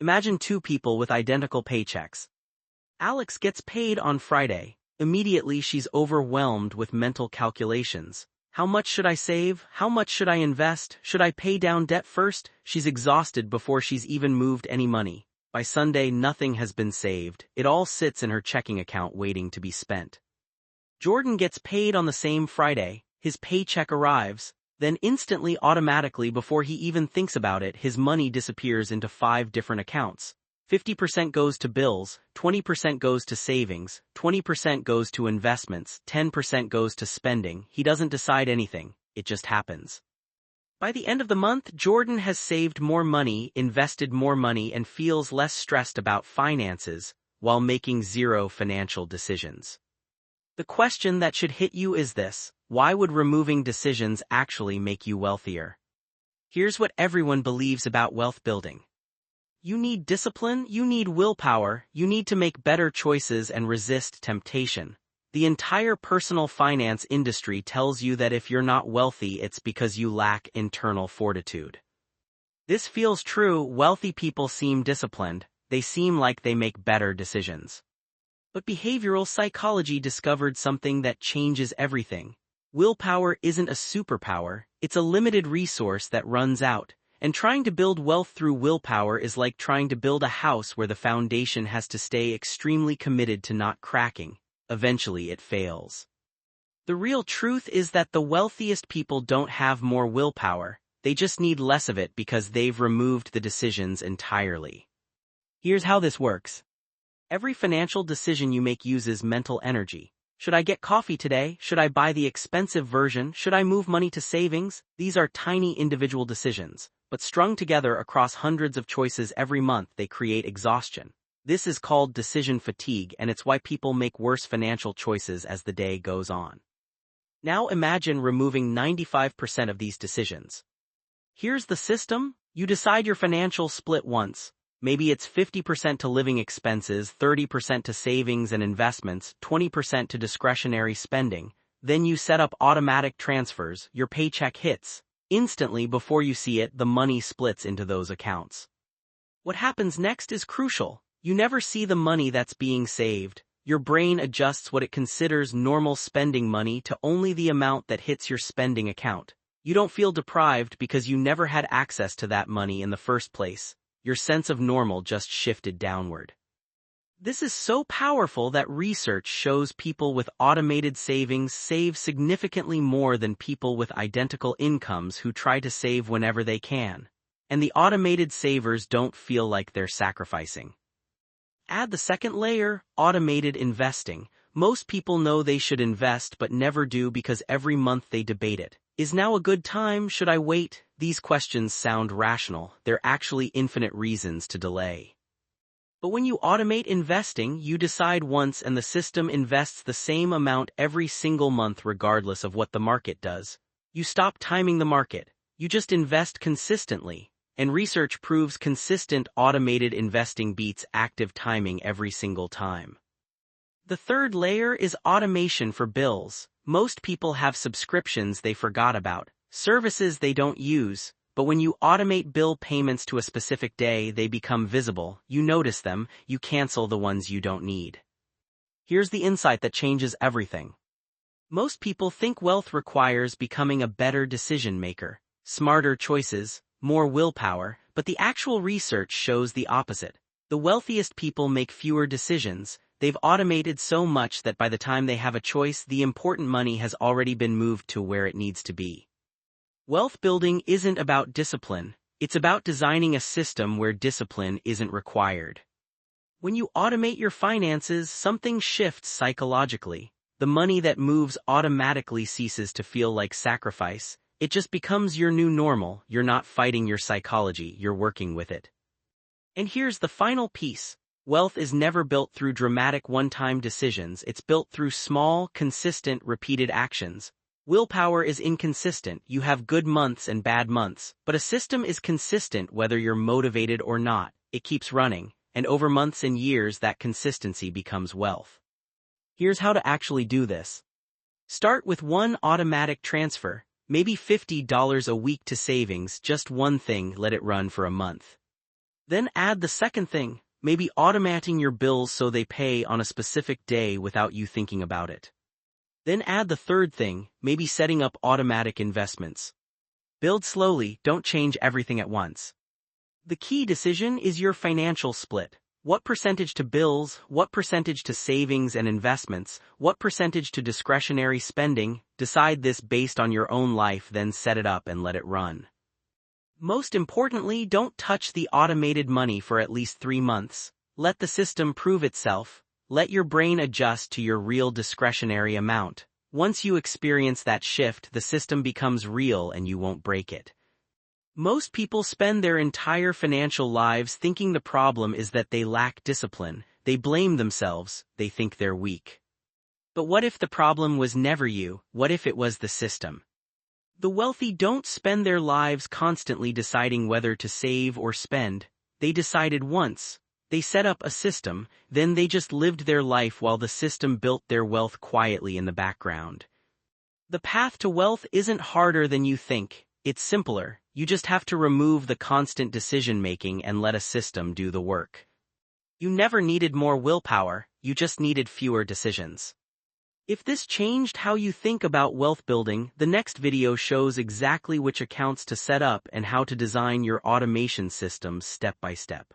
Imagine two people with identical paychecks. Alex gets paid on Friday. Immediately she's overwhelmed with mental calculations. How much should I save? How much should I invest? Should I pay down debt first? She's exhausted before she's even moved any money. By Sunday, nothing has been saved. It all sits in her checking account waiting to be spent. Jordan gets paid on the same Friday. His paycheck arrives. Then instantly, automatically, before he even thinks about it, his money disappears into 5 different accounts. 50% goes to bills, 20% goes to savings, 20% goes to investments, 10% goes to spending. He doesn't decide anything, it just happens. By the end of the month, Jordan has saved more money, invested more money, and feels less stressed about finances, while making 0 financial decisions. The question that should hit you is this: why would removing decisions actually make you wealthier? Here's what everyone believes about wealth building. You need discipline, you need willpower, you need to make better choices and resist temptation. The entire personal finance industry tells you that if you're not wealthy, it's because you lack internal fortitude. This feels true. Wealthy people seem disciplined, they seem like they make better decisions. But behavioral psychology discovered something that changes everything. Willpower isn't a superpower, it's a limited resource that runs out. And trying to build wealth through willpower is like trying to build a house where the foundation has to stay extremely committed to not cracking. Eventually it fails. The real truth is that the wealthiest people don't have more willpower, they just need less of it because they've removed the decisions entirely. Here's how this works. Every financial decision you make uses mental energy. Should I get coffee today? Should I buy the expensive version? Should I move money to savings? These are tiny individual decisions, but strung together across hundreds of choices every month they create exhaustion. This is called decision fatigue, and it's why people make worse financial choices as the day goes on. Now imagine removing 95% of these decisions. Here's the system. You decide your financial split once. Maybe it's 50% to living expenses, 30% to savings and investments, 20% to discretionary spending. Then you set up automatic transfers. Your paycheck hits. Instantly, before you see it, the money splits into those accounts. What happens next is crucial. You never see the money that's being saved. Your brain adjusts what it considers normal spending money to only the amount that hits your spending account. You don't feel deprived because you never had access to that money in the first place. Your sense of normal just shifted downward. This is so powerful that research shows people with automated savings save significantly more than people with identical incomes who try to save whenever they can. And the automated savers don't feel like they're sacrificing. Add the second layer, automated investing. Most people know they should invest but never do because every month they debate it. Is now a good time? Should I wait? These questions sound rational. They're actually infinite reasons to delay. But when you automate investing, you decide once and the system invests the same amount every single month regardless of what the market does. You stop timing the market. You just invest consistently. And research proves consistent automated investing beats active timing every single time. The third layer is automation for bills. Most people have subscriptions they forgot about, services they don't use, but when you automate bill payments to a specific day, they become visible. You notice them, you cancel the ones you don't need. Here's the insight that changes everything. Most people think wealth requires becoming a better decision maker, smarter choices, more willpower, but the actual research shows the opposite. The wealthiest people make fewer decisions. They've automated so much that by the time they have a choice, the important money has already been moved to where it needs to be. Wealth building isn't about discipline, it's about designing a system where discipline isn't required. When you automate your finances, something shifts psychologically. The money that moves automatically ceases to feel like sacrifice. It just becomes your new normal. You're not fighting your psychology, you're working with it. And here's the final piece. Wealth is never built through dramatic one-time decisions, it's built through small, consistent, repeated actions. Willpower is inconsistent, you have good months and bad months, but a system is consistent whether you're motivated or not. It keeps running, and over months and years that consistency becomes wealth. Here's how to actually do this. Start with one automatic transfer, maybe $50 a week to savings, just one thing, let it run for a month. Then add the second thing, maybe automating your bills so they pay on a specific day without you thinking about it. Then add the third thing, maybe setting up automatic investments. Build slowly, don't change everything at once. The key decision is your financial split. What percentage to bills, what percentage to savings and investments, what percentage to discretionary spending? Decide this based on your own life, then set it up and let it run. Most importantly, don't touch the automated money for at least 3 months. Let the system prove itself. Let your brain adjust to your real discretionary amount. Once you experience that shift, the system becomes real and you won't break it. Most people spend their entire financial lives thinking the problem is that they lack discipline. They blame themselves, they think they're weak. But what if the problem was never you? What if it was the system? The wealthy don't spend their lives constantly deciding whether to save or spend. They decided once. They set up a system, then they just lived their life while the system built their wealth quietly in the background. The path to wealth isn't harder than you think. It's simpler. You just have to remove the constant decision-making and let a system do the work. You never needed more willpower, you just needed fewer decisions. If this changed how you think about wealth building, the next video shows exactly which accounts to set up and how to design your automation systems step by step.